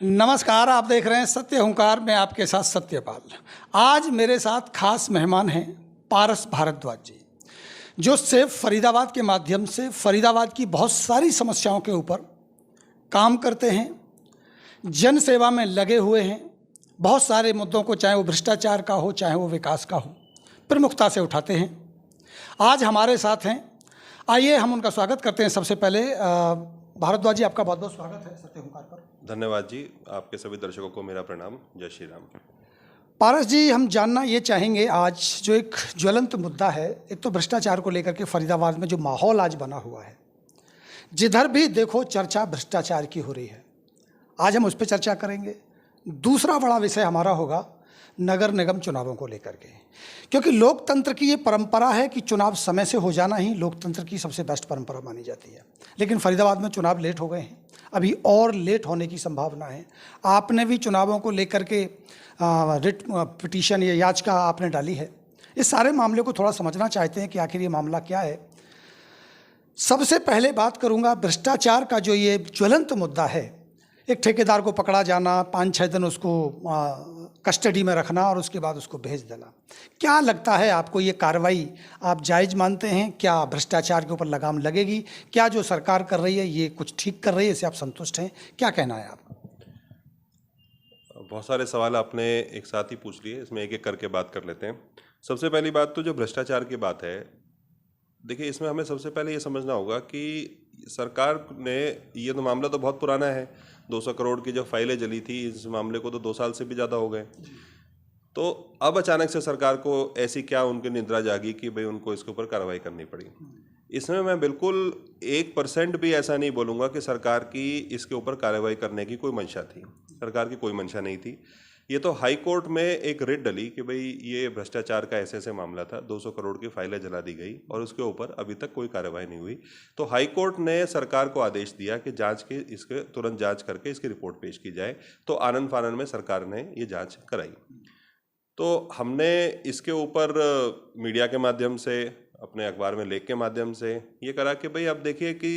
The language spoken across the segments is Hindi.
नमस्कार, आप देख रहे हैं सत्य हुंकार में आपके साथ सत्यपाल। आज मेरे साथ खास मेहमान हैं पारस भारद्वाज जी, जो सिर्फ फरीदाबाद के माध्यम से फरीदाबाद की बहुत सारी समस्याओं के ऊपर काम करते हैं, जन सेवा में लगे हुए हैं। बहुत सारे मुद्दों को, चाहे वो भ्रष्टाचार का हो, चाहे वो विकास का हो, प्रमुखता से उठाते हैं। आज हमारे साथ हैं, आइए हम उनका स्वागत करते हैं। सबसे पहले भारद्वाज जी, आपका बहुत बहुत स्वागत है सत्य हुंकार पर। धन्यवाद जी, आपके सभी दर्शकों को मेरा प्रणाम। जय श्री राम। पारस जी, हम जानना ये चाहेंगे, आज जो एक ज्वलंत मुद्दा है, एक तो भ्रष्टाचार को लेकर के फरीदाबाद में जो माहौल आज बना हुआ है, जिधर भी देखो चर्चा भ्रष्टाचार की हो रही है। आज हम उस पर चर्चा करेंगे। दूसरा बड़ा विषय हमारा होगा नगर निगम चुनावों को लेकर के, क्योंकि लोकतंत्र की ये परंपरा है कि चुनाव समय से हो जाना ही लोकतंत्र की सबसे बेस्ट परंपरा मानी जाती है। लेकिन फरीदाबाद में चुनाव लेट हो गए हैं, अभी और लेट होने की संभावना है। आपने भी चुनावों को लेकर के रिट पिटीशन या याचिका आपने डाली है। इस सारे मामले को थोड़ा समझना चाहते हैं कि आखिर ये मामला क्या है। सबसे पहले बात करूंगा भ्रष्टाचार का, जो ये ज्वलंत मुद्दा है। एक ठेकेदार को पकड़ा जाना, 5-6 दिन उसको कस्टडी में रखना और उसके बाद उसको भेज देना। क्या लगता है आपको, ये कार्रवाई आप जायज़ मानते हैं? क्या भ्रष्टाचार के ऊपर लगाम लगेगी? क्या जो सरकार कर रही है ये कुछ ठीक कर रही है, इससे आप संतुष्ट हैं? क्या कहना है आप? बहुत सारे सवाल आपने एक साथ ही पूछ लिए, इसमें एक एक करके बात कर लेते हैं। सबसे पहली बात तो जो भ्रष्टाचार की बात है, देखिए इसमें हमें सबसे पहले ये समझना होगा कि सरकार ने, ये तो मामला तो बहुत पुराना है, 200 करोड़ की जो फाइलें जली थी, इस मामले को तो 2 साल से भी ज़्यादा हो गए। तो अब अचानक से सरकार को ऐसी क्या उनकी निद्रा जागी कि भाई उनको इसके ऊपर कार्रवाई करनी पड़ी। इसमें मैं बिल्कुल 1% भी ऐसा नहीं बोलूँगा कि सरकार की इसके ऊपर कार्रवाई करने की कोई मंशा थी। सरकार की कोई मंशा नहीं थी। ये तो हाई कोर्ट में एक रिट डली कि भाई ये भ्रष्टाचार का ऐसे मामला था, 200 करोड़ की फाइलें जला दी गई और उसके ऊपर अभी तक कोई कार्रवाई नहीं हुई। तो हाई कोर्ट ने सरकार को आदेश दिया कि जांच के, इसके तुरंत जांच करके इसकी रिपोर्ट पेश की जाए। तो आनन फानन में सरकार ने ये जांच कराई। तो हमने इसके ऊपर मीडिया के माध्यम से, अपने अखबार में लेख के माध्यम से ये करा कि भाई अब देखिए कि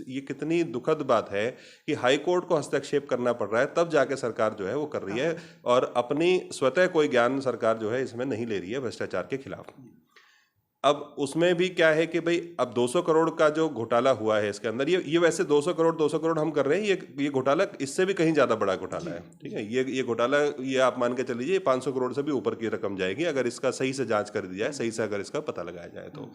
ये कितनी दुखद बात है कि हाई कोर्ट को हस्तक्षेप करना पड़ रहा है, तब जाके सरकार जो है वो कर रही है और अपनी स्वतः कोई ज्ञान सरकार जो है इसमें नहीं ले रही है भ्रष्टाचार के खिलाफ। अब उसमें भी क्या है कि भाई अब 200 करोड़ का जो घोटाला हुआ है इसके अंदर, ये वैसे 200 करोड़ हम कर रहे हैं, ये घोटाला इससे भी कहीं ज़्यादा बड़ा घोटाला है। ठीक है, ये घोटाला, ये आप मान के चल लीजिए 500 करोड़ से भी ऊपर की रकम जाएगी अगर इसका सही से जांच कर दी जाए, सही से अगर इसका पता लगाया जाए तो।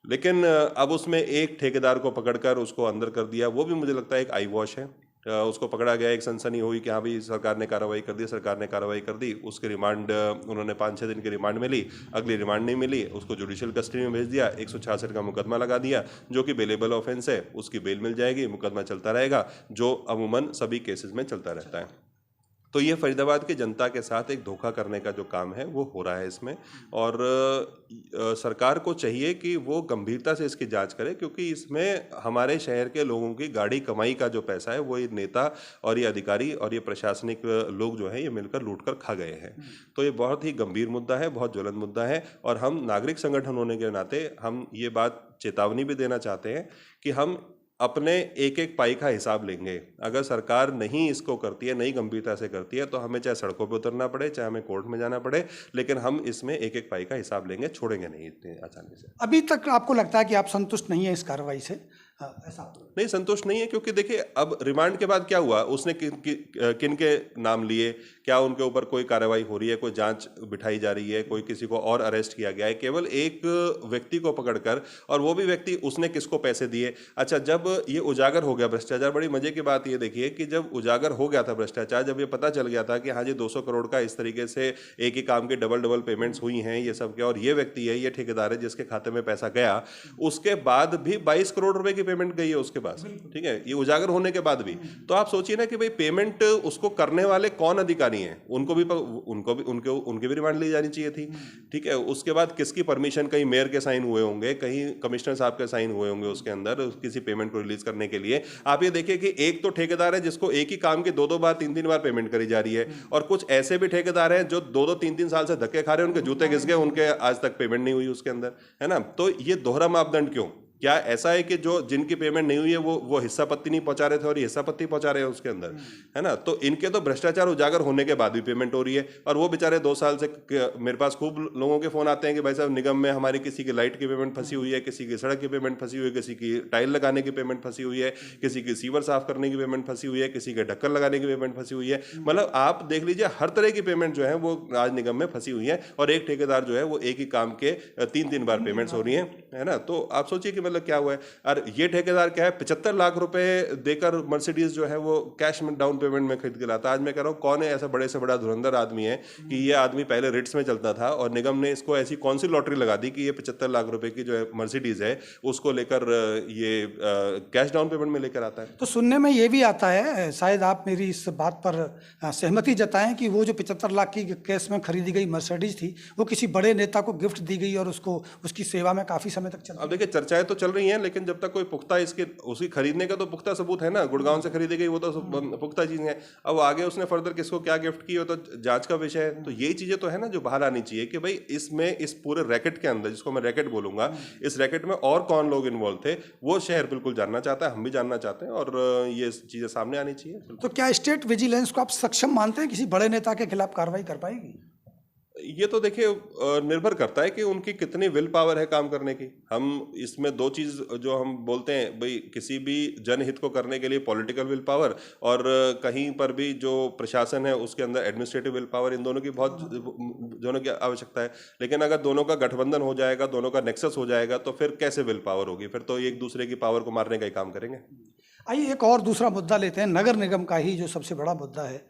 लेकिन अब उसमें एक ठेकेदार को पकड़कर उसको अंदर कर दिया, वो भी मुझे लगता है एक आई वॉश है। उसको पकड़ा गया, एक सनसनी हुई कि हाँ भाई सरकार ने कार्रवाई कर दी, सरकार ने कार्रवाई कर दी। उसके रिमांड उन्होंने 5-6 दिन की रिमांड मिली, अगली रिमांड नहीं मिली, उसको जुडिशियल कस्टडी में भेज दिया। 166 का मुकदमा लगा दिया जो कि बेलेबल ऑफेंस है, उसकी बेल मिल जाएगी, मुकदमा चलता रहेगा, जो अमूमन सभी केसेस में चलता रहता है। तो ये फरीदाबाद की जनता के साथ एक धोखा करने का जो काम है वो हो रहा है इसमें, और सरकार को चाहिए कि वो गंभीरता से इसकी जांच करे, क्योंकि इसमें हमारे शहर के लोगों की गाड़ी कमाई का जो पैसा है वो ये नेता और ये अधिकारी और ये प्रशासनिक लोग जो है ये मिलकर लूट कर खा गए हैं। तो ये बहुत ही गंभीर मुद्दा है, बहुत ज्वलंत मुद्दा है, और हम नागरिक संगठन होने के नाते हम ये बात चेतावनी भी देना चाहते हैं कि हम अपने एक एक पाई का हिसाब लेंगे। अगर सरकार नहीं इसको करती है, नहीं गंभीरता से करती है, तो हमें चाहे सड़कों पे उतरना पड़े, चाहे हमें कोर्ट में जाना पड़े, लेकिन हम इसमें एक एक पाई का हिसाब लेंगे, छोड़ेंगे नहीं इतनी आसानी से। अभी तक आपको लगता है कि आप संतुष्ट नहीं है इस कार्रवाई से? ऐसा नहीं, संतुष्ट नहीं है, क्योंकि देखिए अब रिमांड के बाद क्या हुआ, उसने किन के नाम लिए, क्या उनके ऊपर कोई कार्रवाई हो रही है, कोई जांच बिठाई जा रही है, कोई किसी को और अरेस्ट किया गया है? केवल एक व्यक्ति को पकड़कर, और वो भी व्यक्ति उसने किसको पैसे दिए। अच्छा, जब ये उजागर हो गया भ्रष्टाचार, बड़ी मजे की बात ये देखिए कि जब उजागर हो गया था भ्रष्टाचार, जब ये पता चल गया था कि हाँ जी 200 करोड़ का इस तरीके से एक ही काम की डबल पेमेंट्स हुई हैं ये सब के, और ये व्यक्ति है, ये ठेकेदार है जिसके खाते में पैसा गया, उसके बाद भी 22 करोड़ रुपए की पेमेंट गई है उसके पास। ठीक है, ये उजागर होने के बाद भी। तो आप सोचिए ना कि भाई पेमेंट उसको करने वाले कौन अधिकारी हैं, उनके भी रिमांड ली जानी चाहिए थी। ठीक है, उसके बाद किसकी परमिशन, कहीं मेयर के साइन हुए होंगे, कहीं कमिश्नर साहब के साइन हुए होंगे उसके अंदर किसी पेमेंट को रिलीज करने के लिए। आप ये देखिए कि एक तो ठेकेदार है जिसको एक ही काम की 2-2 बार 3-3 बार पेमेंट करी जा रही है, और कुछ ऐसे भी ठेकेदार हैं जो 2-2 3-3 साल से धक्के खा रहे हैं, उनके जूते घिस गए, उनके आज तक पेमेंट नहीं हुई उसके अंदर, है ना। तो ये दोहरा मापदंड क्यों? क्या ऐसा है कि जो जिनकी पेमेंट नहीं हुई है वो हिस्सा पत्ती नहीं पहुंचा रहे थे और ये हिस्सा पत्ती पहुंचा रहे हैं उसके अंदर, है ना? तो इनके तो भ्रष्टाचार उजागर होने के बाद भी पेमेंट हो रही है, और वो बेचारे 2 साल से मेरे पास खूब लोगों के फोन आते हैं कि भाई साहब निगम में हमारी किसी की लाइट की पेमेंट फंसी हुई है, किसी की सड़क की पेमेंट फंसी हुई है, किसी की टाइल लगाने की पेमेंट फंसी हुई है, किसी की सीवर साफ करने की पेमेंट फंसी हुई है, किसी के ढक्कन लगाने की पेमेंट फंसी हुई है। मतलब आप देख लीजिए हर तरह की पेमेंट जो है वो आज निगम में फंसी हुई है, और एक ठेकेदार जो है वो एक ही काम के 3-3 बार पेमेंट्स हो रही है ना? तो आप सोचिए कि मतलब क्या हुआ है। और ये ठेकेदार क्या है 75 लाख रुपए देकर मर्सिडीज जो है वो कैश में डाउन पेमेंट में खरीद के लाता। आज मैं कह रहा हूँ कौन है ऐसा बड़े से बड़ा धुरंधर आदमी है कि ये आदमी पहले रिट्स में चलता था और निगम ने इसको ऐसी कौन सी लॉटरी लगा दी कि ये 75 लाख रुपए की जो है मर्सिडीज है उसको लेकर ये कैश डाउन पेमेंट में लेकर आता है। तो सुनने में ये भी आता है, शायद आप मेरी इस बात पर सहमति जताएं, कि वो जो 75 लाख की कैश में खरीदी गई मर्सिडीज थी वो किसी बड़े नेता को गिफ्ट दी गई और उसको उसकी सेवा में काफी समय तक चल। अब देखिए चर्चाएं तो चल रही हैं, लेकिन जब तक कोई पुख्ता इसके उसकी खरीदने का तो पुख्ता सबूत है ना, गुड़गांव से खरीदी गई वो तो पुख्ता चीज है। अब आगे उसने फर्दर किसको क्या गिफ्ट की हो तो जांच का विषय है। तो यही चीजें तो है ना जो बाहर आनी चाहिए कि भाई इसमें इस पूरे रैकेट के अंदर, जिसको मैं रैकेट बोलूंगा, इस रैकेट में और कौन लोग इन्वॉल्व थे वो शहर बिल्कुल जानना चाहता है, हम भी जानना चाहते हैं, और ये चीजें सामने आनी चाहिए। तो क्या स्टेट विजिलेंस को आप सक्षम मानते हैं किसी बड़े नेता के खिलाफ कार्रवाई कर पाएगी? ये तो देखिए निर्भर करता है कि उनकी कितनी विल पावर है काम करने की। हम इसमें 2 चीज़ जो हम बोलते हैं भाई, किसी भी जनहित को करने के लिए पॉलिटिकल विल पावर, और कहीं पर भी जो प्रशासन है उसके अंदर एडमिनिस्ट्रेटिव विल पावर, इन दोनों की दोनों की आवश्यकता है। लेकिन अगर दोनों का गठबंधन हो जाएगा, दोनों का नेक्सस हो जाएगा, तो फिर कैसे विल पावर होगी? फिर तो एक दूसरे की पावर को मारने का ही काम करेंगे। आइए एक और दूसरा मुद्दा लेते हैं, नगर निगम का ही जो सबसे बड़ा मुद्दा है।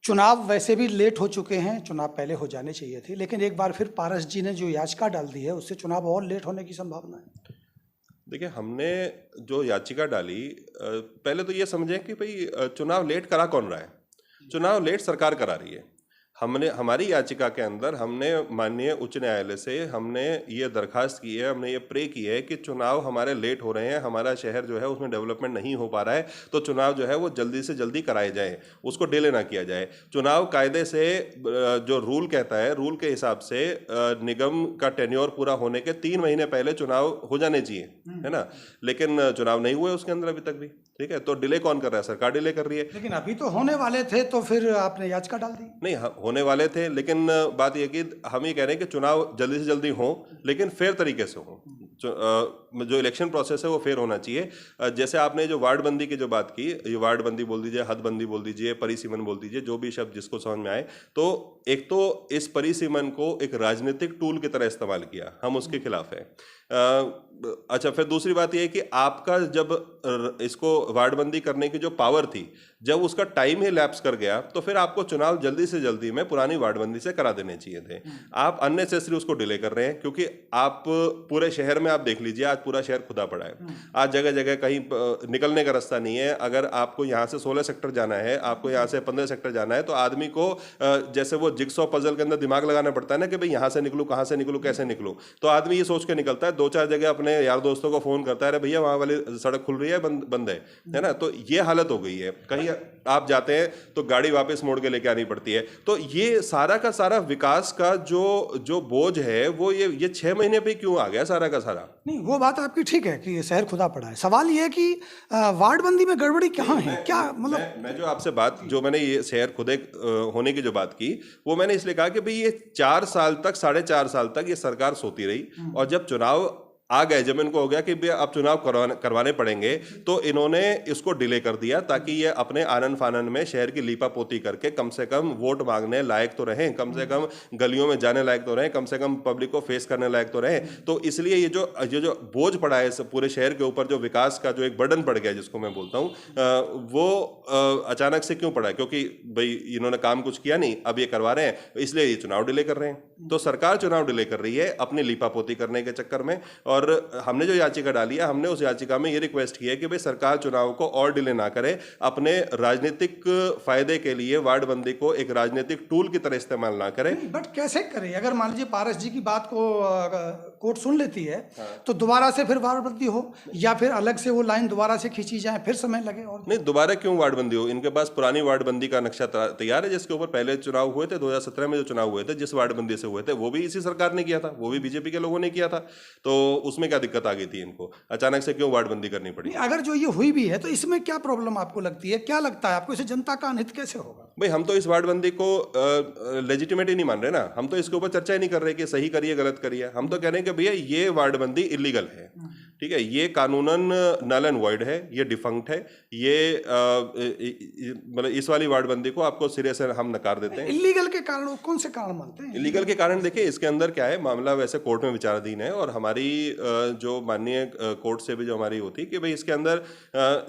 चुनाव वैसे भी लेट हो चुके हैं, चुनाव पहले हो जाने चाहिए थे, लेकिन एक बार फिर पारस जी ने जो याचिका डाल दी है उससे चुनाव और लेट होने की संभावना है। देखिए हमने जो याचिका डाली, पहले तो ये समझें कि भाई चुनाव लेट करा कौन रहा है? चुनाव लेट सरकार करा रही है। हमने हमारी याचिका के अंदर हमने माननीय उच्च न्यायालय से हमने ये दरखास्त की है, हमने ये प्रे की है कि चुनाव हमारे लेट हो रहे हैं, हमारा शहर जो है उसमें डेवलपमेंट नहीं हो पा रहा है, तो चुनाव जो है वो जल्दी से जल्दी कराए जाए, उसको डिले ना किया जाए। चुनाव कायदे से जो रूल कहता है, रूल के हिसाब से निगम का टेन्योर पूरा होने के 3 महीने पहले चुनाव हो जाने चाहिए, है ना? लेकिन चुनाव नहीं हुए उसके अंदर अभी तक भी, ठीक है? तो डिले कौन कर रहा है? सरकार डिले कर रही है। लेकिन अभी तो होने वाले थे, तो फिर आपने याचिका डाल दी? नहीं, होने वाले थे, लेकिन बात यह कि हम ये कह रहे हैं कि चुनाव जल्दी से जल्दी हो, लेकिन फेयर तरीके से हो। जो इलेक्शन प्रोसेस है वो फेयर होना चाहिए। जैसे आपने जो वार्ड बंदी की जो बात की, ये वार्ड बंदी बोल दीजिए, हद बंदी बोल दीजिए, परिसीमन बोल दीजिए, जो भी शब्द जिसको समझ में आए, तो एक तो इस परिसीमन को एक राजनीतिक टूल की तरह इस्तेमाल किया, हम उसके खिलाफ हैं। अच्छा, फिर दूसरी बात यह है कि आपका जब इसको वार्डबंदी करने की जो पावर थी, जब उसका टाइम ही लैप्स कर गया, तो फिर आपको चुनाव जल्दी से जल्दी में पुरानी वार्डबंदी से करा देने चाहिए थे। आप अननेसेसरी उसको डिले कर रहे हैं, क्योंकि आप पूरे शहर में आप देख लीजिए, आज पूरा शहर खुदा पड़ा है। आज जगह जगह कहीं निकलने का रास्ता नहीं है। अगर आपको यहाँ से 16 सेक्टर जाना है, आपको यहाँ से 15 सेक्टर जाना है, तो आदमी को जैसे वो जिक्सॉ पजल के अंदर दिमाग लगाना पड़ता है ना कि भाई यहाँ से निकलूँ, कहाँ से निकलूँ, कैसे निकलूँ, तो आदमी ये सोच के निकलता है। 2-4 जगह अपने यार दोस्तों को फोन करता है, अरे भैया वहाँ वाली सड़क खुल रही है, बंद है ना? तो ये हालत हो गई है। कहीं आप जाते हैं तो गाड़ी वापस मोड़ के लेके आनी पड़ती है। तो ये सारा का सारा विकास का जो बोझ है वो ये 6 महीने पे क्यों आ गया सारा का सारा? नहीं, वो बात आपकी ठीक है कि शहर खुदा पड़ा है। सवाल ये है कि वार्डबंदी में गड़बड़ी कहाँ है? क्या मतलब मैं जो आपसे बात, जो मैंने ये शहर खुदे होने की जो बात की, वो मैंने इसलिए कहा कि भाई ये 4 साल तक, 4.5 साल तक ये सरकार सोती रही, और जब चुनाव आ गए, जब इनको हो गया कि अब चुनाव करवाने पड़ेंगे, तो इन्होंने इसको डिले कर दिया ताकि ये अपने आनन फानन में शहर की लीपा पोती करके कम से कम वोट मांगने लायक तो रहें, कम से कम गलियों में जाने लायक तो रहें, कम से कम पब्लिक को फेस करने लायक तो रहें। तो इसलिए ये जो बोझ पड़ा है पूरे शहर के ऊपर, जो विकास का जो एक बर्डन पड़ गया जिसको मैं बोलता हूँ, वो अचानक से क्यों पड़ा? क्योंकि भाई इन्होंने काम कुछ किया नहीं, अब ये करवा रहे हैं, इसलिए ये चुनाव डिले कर रहे हैं। तो सरकार चुनाव डिले कर रही है अपनी लीपा पोती करने के चक्कर में। और हमने जो याचिका डाली है, हमने उस याचिका में ये रिक्वेस्ट की है कि भाई सरकार चुनाव को और डिले ना करे, अपने राजनीतिक फायदे के लिए वार्डबंदी को एक राजनीतिक टूल की तरह इस्तेमाल ना करे। बट कैसे करे? अगर मान लीजिए पारस जी की बात कोर्ट सुन लेती है तो दोबारा से फिर वार्डबंदी हो, या फिर अलग से वो लाइन दोबारा से खींची जाए, फिर समय लगे। और नहीं, दोबारा क्यों वार्डबंदी हो? इनके पास पुरानी वार्डबंदी का नक्शा तैयार है, जिसके ऊपर पहले चुनाव हुए थे 2017 में। जो चुनाव हुए थे जिस वार्डबंदी से हुए थे वो भी इसी सरकार ने किया था, वो भी बीजेपी के लोगों ने किया था। तो उसमें क्या दिक्कत आ गई थी इनको? अचानक से क्यों वार्डबंदी करनी पड़ी? अगर जो ये हुई भी है तो इसमें क्या प्रॉब्लम आपको लगती है? क्या लगता है आपको, इसे जनता का अनहित कैसे होगा? भाई, हम तो इस वार्डबंदी को लेजिटिमेट ही नहीं मान रहे ना। हम तो इसके ऊपर चर्चा ही नहीं कर रहे कि सही करिए गलत करिए। हम तो कह रहे हैं कि भैया ये वार्डबंदी इलीगल है, ठीक है, ये कानूनन नल एंड वॉइड है, ये डिफंक्ट है, ये मतलब इस वाली वार्डबंदी को आपको सिरे से हम नकार देते हैं। इलीगल के कारण कौन से कारण मानते हैं? इलीगल के कारण देखिए, इसके अंदर क्या है, मामला वैसे कोर्ट में विचाराधीन है, और हमारी जो माननीय कोर्ट से भी जो हमारी होती कि भाई इसके अंदर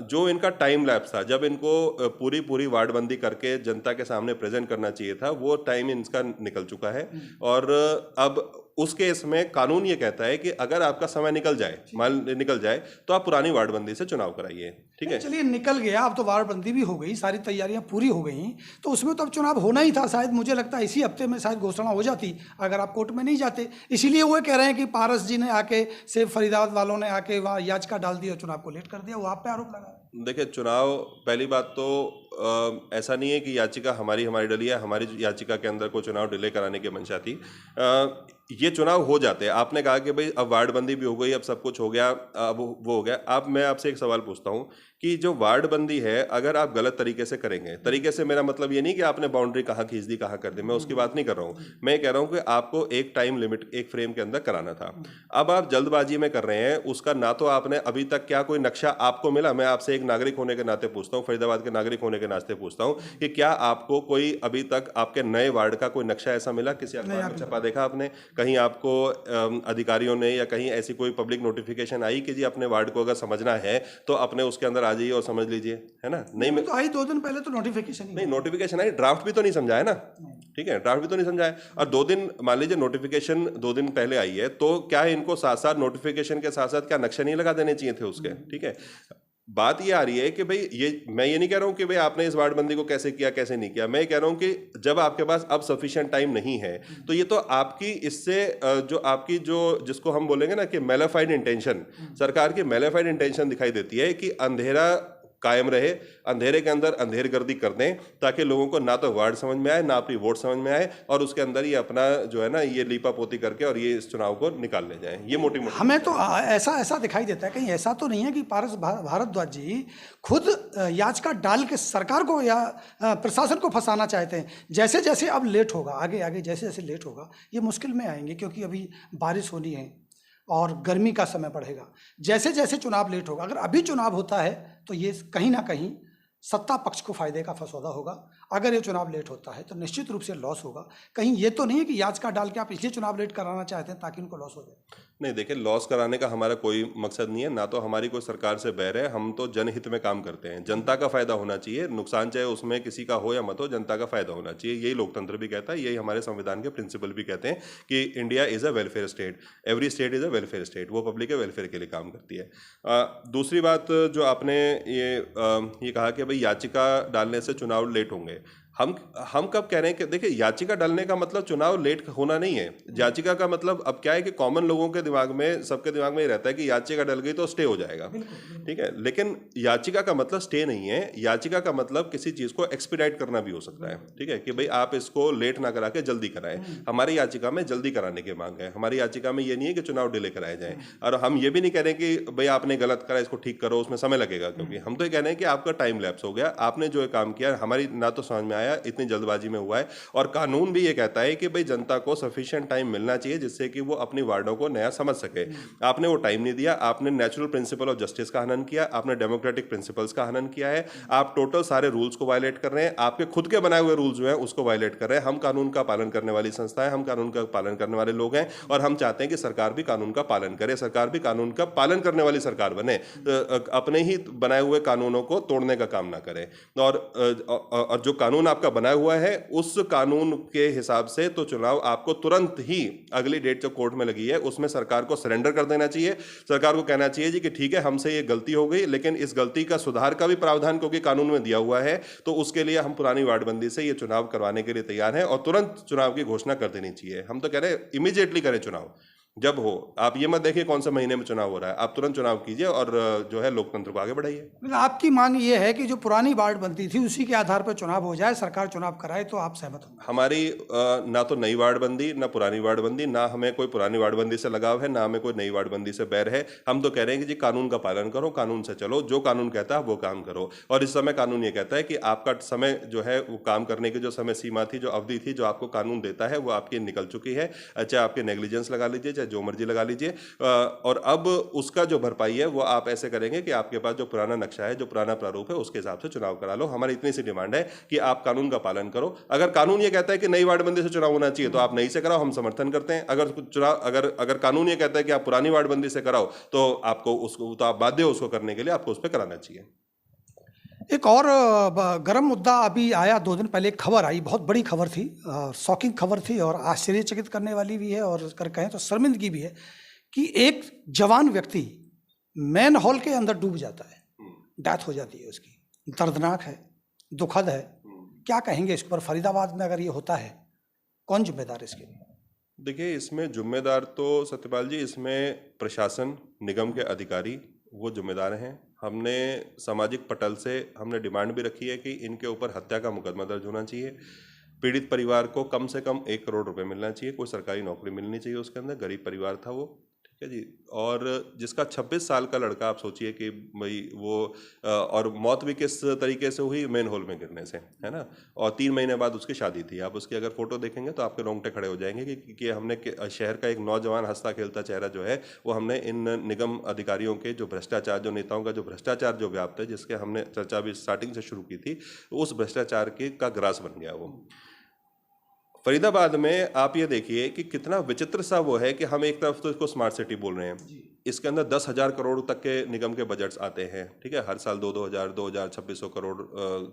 जो इनका टाइम लैप्स था, जब इनको पूरी वार्डबंदी करके जनता के सामने प्रेजेंट करना चाहिए था, वो टाइम इनका निकल चुका है। और अब उस केस में कानून ये कहता है कि अगर आपका समय निकल जाए तो आप पुरानी वार्डबंदी से चुनाव कराइए, ठीक है। चलिए, निकल गया, अब तो वार्डबंदी भी हो गई, सारी तैयारियां पूरी हो गई, तो उसमें तो अब चुनाव होना ही था। शायद मुझे लगता है इसी हफ्ते में शायद घोषणा हो जाती अगर आप कोर्ट में नहीं जाते। इसीलिए वो कह रहे हैं कि पारस जी ने आके, सेब फरीदाबाद वालों ने आके वहाँ याचिका डाल दी और चुनाव को लेट कर दिया। वो आप पे आरोप लगा। देखिए, चुनाव, पहली बात तो ऐसा नहीं है कि याचिका हमारी डली है। हमारी याचिका के अंदर को चुनाव डिले कराने की मंशा थी। ये चुनाव हो जाते हैं। आपने कहा कि भाई अब वार्डबंदी भी हो गई, अब सब कुछ हो गया, अब वो हो गया। अब मैं आपसे एक सवाल पूछता हूँ कि जो वार्डबंदी है, अगर आप गलत तरीके से करेंगे, तरीके से मेरा मतलब ये नहीं कि आपने बाउंड्री कहाँ खींच दी, कहाँ कर दी, मैं उसकी बात नहीं कर रहा हूँ। मैं कह रहा हूँ कि आपको एक टाइम लिमिट, एक फ्रेम के अंदर कराना था। अब आप जल्दबाजी में कर रहे हैं उसका। ना तो आपने अभी तक क्या कोई नक्शा आपको मिला? मैं आपसे एक नागरिक होने के नाते पूछता हूँ, फरीदाबाद के नागरिक होने के नाते पूछता हूँ कि क्या आपको कोई अभी तक आपके नए वार्ड का कोई नक्शा ऐसा मिला? किसी अखबार में छपा देखा आपने? कहीं आपको अधिकारियों ने या कहीं ऐसी कोई पब्लिक नोटिफिकेशन आई कि जी अपने वार्ड को अगर समझना है तो अपने उसके अंदर आ जाइए और समझ लीजिए, है ना? नहीं, तो आई 2 दिन पहले तो नोटिफिकेशन नहीं, नोटिफिकेशन आई, ड्राफ्ट भी तो नहीं समझा है ना, ठीक है, ड्राफ्ट भी तो नहीं समझा है। और 2 दिन, मान लीजिए नोटिफिकेशन 2 दिन पहले आई है, तो क्या इनको साथ साथ नोटिफिकेशन के साथ साथ क्या नक्शा नहीं लगा देने चाहिए थे उसके? ठीक है, बात ये आ रही है कि भाई मैं ये नहीं कह रहा हूं कि भाई आपने इस वार्डबंदी को कैसे किया कैसे नहीं किया। मैं ये कह रहा हूं कि जब आपके पास अब सफिशिएंट टाइम नहीं है तो ये तो आपकी इससे जो आपकी जो जिसको हम बोलेंगे ना कि मेलाफाइड इंटेंशन, सरकार की मेलाफाइड इंटेंशन दिखाई देती है कि अंधेरा कायम रहे, अंधेरे के अंदर अंधेरगर्दी कर दें ताकि लोगों को ना तो वार्ड समझ में आए, ना अपनी वोट समझ में आए, और उसके अंदर ये अपना जो है ना ये लीपा पोती करके और ये इस चुनाव को निकाल ले जाएं। ये मोटी हमें तो ऐसा दिखाई देता है, कहीं ऐसा तो नहीं है कि पारस भारद्वाज जी खुद याचिका डाल के सरकार को या प्रशासन को फंसाना चाहते हैं। जैसे जैसे अब लेट होगा, आगे आगे जैसे जैसे लेट होगा, ये मुश्किल में आएंगे, क्योंकि अभी बारिश होनी है और गर्मी का समय बढ़ेगा। जैसे जैसे चुनाव लेट होगा, अगर अभी चुनाव होता है तो ये कहीं ना कहीं सत्ता पक्ष को फायदे का फसौदा होगा। अगर ये चुनाव लेट होता है तो निश्चित रूप से लॉस होगा। कहीं ये तो नहीं है कि याचिका डाल के आप इसलिए चुनाव लेट कराना चाहते हैं ताकि उनको लॉस हो जाए। नहीं, देखिए, लॉस कराने का हमारा कोई मकसद नहीं है, ना तो हमारी कोई सरकार से बैर है। हम तो जनहित में काम करते हैं, जनता का फायदा होना चाहिए, नुकसान चाहे उसमें किसी का हो या मत हो, जनता का फायदा होना चाहिए। यही लोकतंत्र भी कहता है, यही हमारे संविधान के प्रिंसिपल भी कहते हैं कि India is a welfare state, every state is a welfare state. वो पब्लिक के वेलफेयर के लिए काम करती है। दूसरी बात जो आपने ये कहा कि भाई याचिका डालने से चुनाव लेट होंगे, हम कब कह रहे हैं कि देखिए, याचिका डालने का मतलब चुनाव लेट होना नहीं है। याचिका का मतलब अब क्या है कि कॉमन लोगों के दिमाग में, सबके दिमाग में ये रहता है कि याचिका डल गई तो स्टे हो जाएगा, ठीक है। लेकिन याचिका का मतलब स्टे नहीं है। याचिका का मतलब किसी चीज को एक्सपीडाइट करना भी हो सकता है, ठीक है, कि भाई आप इसको लेट ना करा के जल्दी कराएं। हमारी याचिका में जल्दी कराने की मांग है। हमारी याचिका में ये नहीं है कि चुनाव डिले कराए जाए, और हम ये भी नहीं कह रहे कि भाई आपने गलत करा, इसको ठीक करो, उसमें समय लगेगा, क्योंकि हम तो ये कह रहे हैं कि आपका टाइम लैप्स हो गया, आपने जो काम किया हमारी ना तो समझ में आया, इतनी जल्दबाजी में हुआ है। और कानून भी ये कहता है कि भाई जनता को सफिशिएंट टाइम मिलना चाहिए जिससे कि वो अपनी वार्डों को नया समझ सके। आपने वो टाइम नहीं दिया, आपने नेचुरल प्रिंसिपल ऑफ जस्टिस का हनन किया, आपने डेमोक्रेटिक प्रिंसिपल्स का हनन किया है, आप टोटल सारे रूल्स को वायलेट कर रहे हैं, आपके खुद के बनाए हुए रूल्स जो है उसको वायलेट कर रहे हैं। हम कानून का पालन करने वाली संस्था है, हम कानून का पालन करने वाले लोग हैं, और हम चाहते हैं कि सरकार भी कानून का पालन करे, सरकार भी कानून का पालन करने वाली सरकार बने, अपने ही बनाए हुए कानूनों को तोड़ने का काम ना करे। और जो कानून आपका बनाया हुआ है उस कानून के हिसाब से तो चुनाव आपको तुरंत ही अगली डेट जो कोर्ट में लगी है उसमें सरकार को सरेंडर कर देना चाहिए। सरकार को कहना चाहिए जी कि ठीक है, हमसे ये गलती हो गई, लेकिन इस गलती का सुधार का भी प्रावधान क्योंकि कानून में दिया हुआ है, तो उसके लिए हम पुरानी वार्डबंदी से ये चुनाव करवाने के लिए तैयार हैं, और तुरंत चुनाव की घोषणा कर देनी चाहिए। हम तो कह रहे हैं इमीडिएटली करें चुनाव, जब हो, आप ये मत देखिए कौन से महीने में चुनाव हो रहा है, आप तुरंत चुनाव कीजिए और जो है लोकतंत्र को आगे बढ़ाइए। मतलब आपकी मांग ये है कि जो पुरानी वार्ड बनती थी उसी के आधार पर चुनाव हो जाए, सरकार चुनाव कराए, तो आप सहमत होंगे? हमारी ना तो नई वार्डबंदी ना पुरानी वार्डबंदी, ना हमें कोई पुरानी वार्डबंदी से लगाव है, ना हमें कोई नई वार्डबंदी से बैर है। हम तो कह रहे हैं कि जी कानून का पालन करो, कानून से चलो, जो कानून कहता है वो काम करो। और इस समय कानून ये कहता है कि आपका समय जो है वो काम करने की जो समय सीमा थी, जो अवधि थी, जो आपको कानून देता है वो आपकी निकल चुकी है। चाहे आपके नेग्लिजेंस लगा लीजिए, चाहे जो मर्जी लगा लीजिए, और अब उसका जो भरपाई है वो आप ऐसे करेंगे कि आपके पास जो पुराना नक्शा है, जो पुराना प्रारूप है, उसके हिसाब से चुनाव करा लो। हमारी इतनी सी डिमांड है कि आप कानून का पालन करो। अगर कानून ये कहता है कि नई वार्डबंदी से चुनाव होना चाहिए तो आप नई से कराओ, हम समर्थन करते हैं। अगर चुनाव अगर कानून ये कहता है कि आप पुरानी वार्डबंदी से कराओ तो आपको उसको, तो आप बाध्य हो उसको करने के लिए, आपको उस पर कराना चाहिए। एक और गर्म मुद्दा अभी आया 2 दिन पहले, एक खबर आई, बहुत बड़ी खबर थी, शॉकिंग खबर थी और आश्चर्यचकित करने वाली भी है और अगर कहें तो शर्मिंदगी भी है, कि एक जवान व्यक्ति मैन हॉल के अंदर डूब जाता है, डेथ हो जाती है उसकी। दर्दनाक है, दुखद है। क्या कहेंगे इस पर? फरीदाबाद में अगर ये होता है, कौन जिम्मेदार है इसके लिए? देखिए, इसमें जिम्मेदार तो सत्यपाल जी, इसमें प्रशासन, निगम के अधिकारी वो जिम्मेदार हैं। हमने सामाजिक पटल से हमने डिमांड भी रखी है कि इनके ऊपर हत्या का मुकदमा दर्ज होना चाहिए। पीड़ित परिवार को कम से कम 1 करोड़ रुपए मिलना चाहिए, कोई सरकारी नौकरी मिलनी चाहिए उसके अंदर, गरीब परिवार था वो, ठीक है जी। और जिसका 26 साल का लड़का, आप सोचिए कि भाई वो और मौत भी किस तरीके से हुई, मेन होल में गिरने से, है ना। और 3 महीने बाद उसकी शादी थी। आप उसकी अगर फोटो देखेंगे तो आपके रोंगटे खड़े हो जाएंगे कि हमने शहर का एक नौजवान हंसता खेलता चेहरा जो है वो हमने इन निगम अधिकारियों के जो भ्रष्टाचार, जो नेताओं का जो भ्रष्टाचार जो व्याप्त है, जिसके हमने चर्चा भी स्टार्टिंग से शुरू की थी, उस भ्रष्टाचार के का ग्रास बन गया वो। फरीदाबाद में आप ये देखिए कि कितना विचित्र सा वो है कि हम एक तरफ तो इसको स्मार्ट सिटी बोल रहे हैं, इसके अंदर 10,000 करोड़ तक के निगम के बजट्स आते हैं, ठीक है। हर साल 2,000 2600 करोड़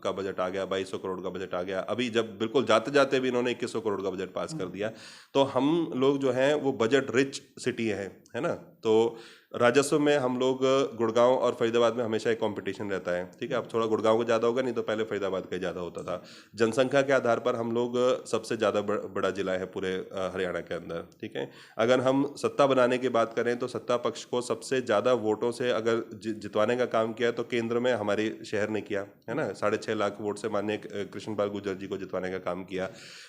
का बजट आ गया, 2200 करोड़ का बजट आ गया। अभी जब बिल्कुल जाते जाते भी इन्होंने 2100 करोड़ का बजट पास कर दिया। तो हम लोग जो हैं वो बजट रिच सिटी है ना। तो राजस्व में हम लोग गुड़गांव और फरीदाबाद में हमेशा एक कंपटीशन रहता है, ठीक है। अब थोड़ा गुड़गांव का ज़्यादा होगा, नहीं तो पहले फरीदाबाद का ज़्यादा होता था। जनसंख्या के आधार पर हम लोग सबसे ज़्यादा बड़ा जिला है पूरे हरियाणा के अंदर, ठीक है। अगर हम सत्ता बनाने की बात करें तो सत्ता पक्ष को सबसे ज़्यादा वोटों से अगर जितवाने का काम किया तो केंद्र में हमारे शहर ने किया, है ना। 6.5 लाख वोट से माननीय कृष्णपाल गुर्जर जी को जितवाने का काम किया।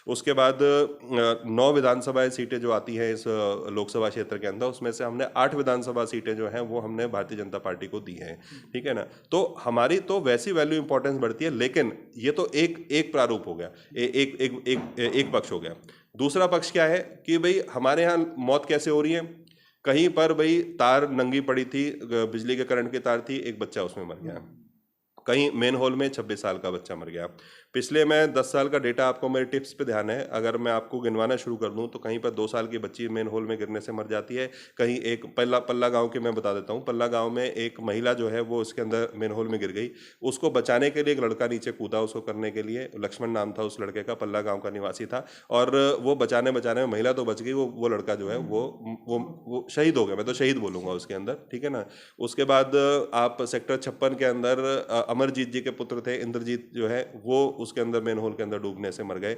उसके बाद 9 विधानसभा सीटें जो आती हैं इस लोकसभा क्षेत्र के अंदर, उसमें से हमने 8 विधानसभा सीटें जो हैं वो हमने भारतीय जनता पार्टी को दी हैं, ठीक है ना। तो हमारी तो वैसी वैल्यू इंपॉर्टेंस बढ़ती है, लेकिन ये तो एक प्रारूप हो गया, एक पक्ष हो गया। दूसरा पक्ष क्या है कि भाई हमारे यहाँ मौत कैसे हो रही है। कहीं पर भाई तार नंगी पड़ी थी, बिजली के करंट की तार थी, एक बच्चा उसमें मर गया। कहीं मेन हॉल में 26 साल का बच्चा मर गया। पिछले मैं 10 साल का डेटा आपको मेरे टिप्स पे ध्यान है, अगर मैं आपको गिनवाना शुरू कर दूं तो कहीं पर 2 साल की बच्ची मेन होल में गिरने से मर जाती है। कहीं एक पल्ला गांव के मैं बता देता हूं, पल्ला गांव में एक महिला जो है वो इसके अंदर मेन होल में गिर गई। उसको बचाने के लिए एक लड़का नीचे कूदा, उसको करने के लिए, लक्ष्मण नाम था उस लड़के का, पल्ला गाँव का निवासी था। और वो बचाने में महिला तो बच गई, वो लड़का जो है वो शहीद हो गया, मैं तो शहीद बोलूँगा उसके अंदर, ठीक है ना। उसके बाद आप सेक्टर 56 के अंदर अमरजीत जी के पुत्र थे, इंद्रजीत जो है वो उसके अंदर मेन होल के अंदर डूबने से मर गए।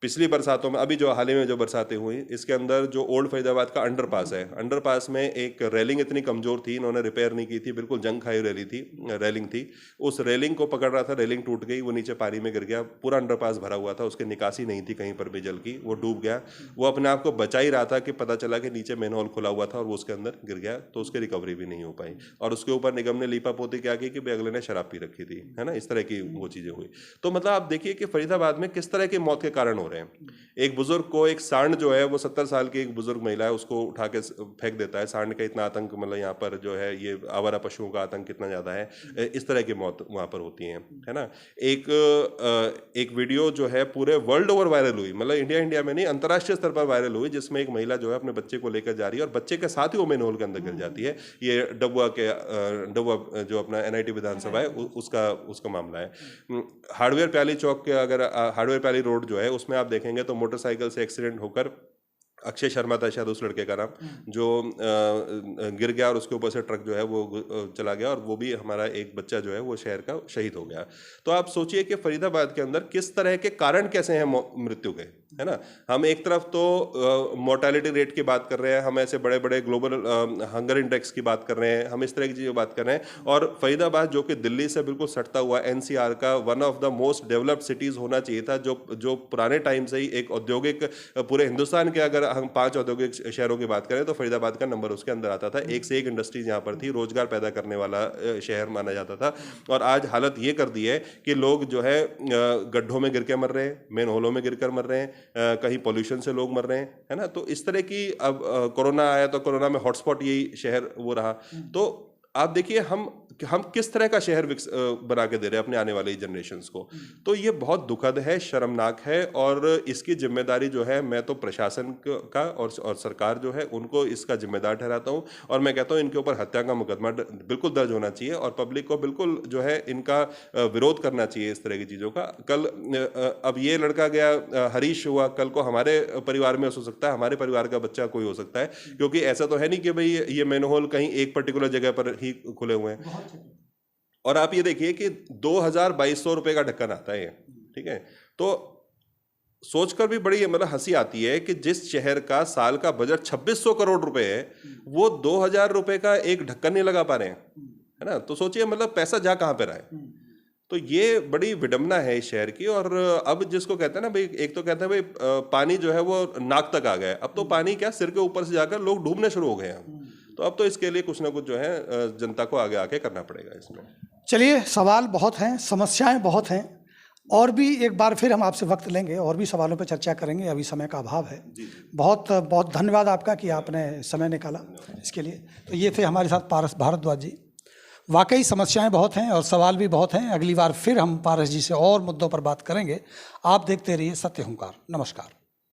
पिछली बरसातों में, अभी जो हाल ही में जो बरसातें हुई, इसके अंदर जो ओल्ड फरीदाबाद का अंडरपास है, अंडरपास में एक रेलिंग इतनी कमजोर थी, इन्होंने रिपेयर नहीं की थी, बिल्कुल जंग खाई रेलिंग थी। उस रेलिंग को पकड़ रहा था, रेलिंग टूट गई, वो नीचे पानी में गिर गया। पूरा अंडरपास भरा हुआ था, उसकी निकासी नहीं थी कहीं पर भी जल की, वो डूब गया। वो अपने आप को बचा ही रहा था कि पता चला कि नीचे मेन होल खुला हुआ था और वो उसके अंदर गिर गया, तो उसकी रिकवरी भी नहीं हो पाई। और उसके ऊपर निगम ने लीपापोती क्या की कि भाई अगले ने शराब पी रखी थी, है ना, इस तरह की वो चीजें हुई। तो मतलब आप देखिए कि फरीदाबाद में किस तरह की मौत के कारण हो रहे हैं। एक बुजुर्ग को, एक सांड जो है वो 70 साल की एक बुजुर्ग महिला है, उसको उठा के फेंक देता है। सांड का इतना आतंक, मतलब यहाँ पर जो है ये आवारा पशुओं का आतंक कितना ज्यादा है, इस तरह की मौत वहां पर होती है ना। एक वीडियो जो है पूरे वर्ल्ड ओवर वायरल हुई, मतलब इंडिया में नहीं, अंतर्राष्ट्रीय स्तर पर वायरल हुई, जिसमें एक महिला जो है अपने बच्चे को लेकर जा रही है और बच्चे के साथ ही वो मेन होल के अंदर गिर जाती है। ये डबुआ जो अपना NIT विधानसभा है उसका मामला है। हार्डवेयर प्याली चौक के, अगर हार्डवेयर प्याली रोड जो है उसमें आप देखेंगे तो मोटरसाइकिल से एक्सीडेंट होकर अक्षय शर्मा था शायद उस लड़के का नाम, जो गिर गया और उसके ऊपर से ट्रक जो है वो चला गया, और वो भी हमारा एक बच्चा जो है वो शहर का शहीद हो गया। तो आप सोचिए कि फरीदाबाद के अंदर किस तरह के कारण कैसे हैं मृत्यु के, है ना। हम एक तरफ तो मोर्टेलिटी रेट की बात कर रहे हैं, हम ऐसे बड़े बड़े ग्लोबल हंगर इंडेक्स की बात कर रहे हैं, हम इस तरह की चीज़ों की बात कर रहे हैं, और फरीदाबाद जो कि दिल्ली से बिल्कुल सटता हुआ एनसीआर का one of the most developed cities होना चाहिए था, जो पुराने टाइम से ही एक औद्योगिक, पूरे हिंदुस्तान के अगर हम 5 औद्योगिक शहरों की बात करें तो फरीदाबाद का नंबर उसके अंदर आता था। एक से एक इंडस्ट्रीज यहाँ पर थी, रोजगार पैदा करने वाला शहर माना जाता था। और आज हालत ये कर दी है कि लोग जो है गड्ढों में गिर के मर रहे हैं, मेन होलों में गिरकर मर रहे हैं, कहीं पॉल्यूशन से लोग मर रहे हैं, है ना। तो इस तरह की, अब कोरोना आया तो कोरोना में हॉटस्पॉट यही शहर वो रहा। तो आप देखिए हम किस तरह का शहर बना के दे रहे हैं अपने आने वाली जनरेशन्स को। तो ये बहुत दुखद है, शर्मनाक है, और इसकी जिम्मेदारी जो है मैं तो प्रशासन का और सरकार जो है उनको इसका जिम्मेदार ठहराता हूँ। और मैं कहता हूँ इनके ऊपर हत्या का मुकदमा बिल्कुल दर्ज होना चाहिए, और पब्लिक को बिल्कुल जो है इनका विरोध करना चाहिए इस तरह की चीज़ों का। कल अब ये लड़का गया, हरीश हुआ, कल को हमारे परिवार में हो सकता है, हमारे परिवार का बच्चा कोई हो सकता है, क्योंकि ऐसा तो है नहीं कि भाई ये मैनहोल कहीं एक पर्टिकुलर जगह पर ही खुले हुए हैं। और आप ये देखिए कि 2200 रुपए का ढक्कन आता है, ठीक है। तो सोचकर भी बड़ी मतलब हंसी आती है कि जिस शहर का साल का बजट 2600 करोड़ रुपए है, वो 2000 रुपए का एक ढक्कन नहीं लगा पा रहे हैं, है ना। तो सोचिए मतलब पैसा जा कहां पे रहा है। तो ये बड़ी विडंबना है इस शहर की। और अब जिसको कहते हैं ना भाई, एक तो कहते हैं भाई पानी जो है वो नाक तक आ गया है, अब तो पानी क्या सिर के ऊपर से जाकर लोग डूबने शुरू हो गए हैं। तो अब तो इसके लिए कुछ ना कुछ जो है जनता को आगे आके करना पड़ेगा इसमें। चलिए, सवाल बहुत हैं, समस्याएं बहुत हैं, और भी एक बार फिर हम आपसे वक्त लेंगे और भी सवालों पर चर्चा करेंगे, अभी समय का अभाव है। बहुत बहुत धन्यवाद आपका कि आपने समय निकाला इसके लिए। तो ये थे हमारे साथ पारस भारद्वाज जी। वाकई समस्याएं बहुत हैं और सवाल भी बहुत हैं। अगली बार फिर हम पारस जी से और मुद्दों पर बात करेंगे। आप देखते रहिए सत्य हुंकार। नमस्कार।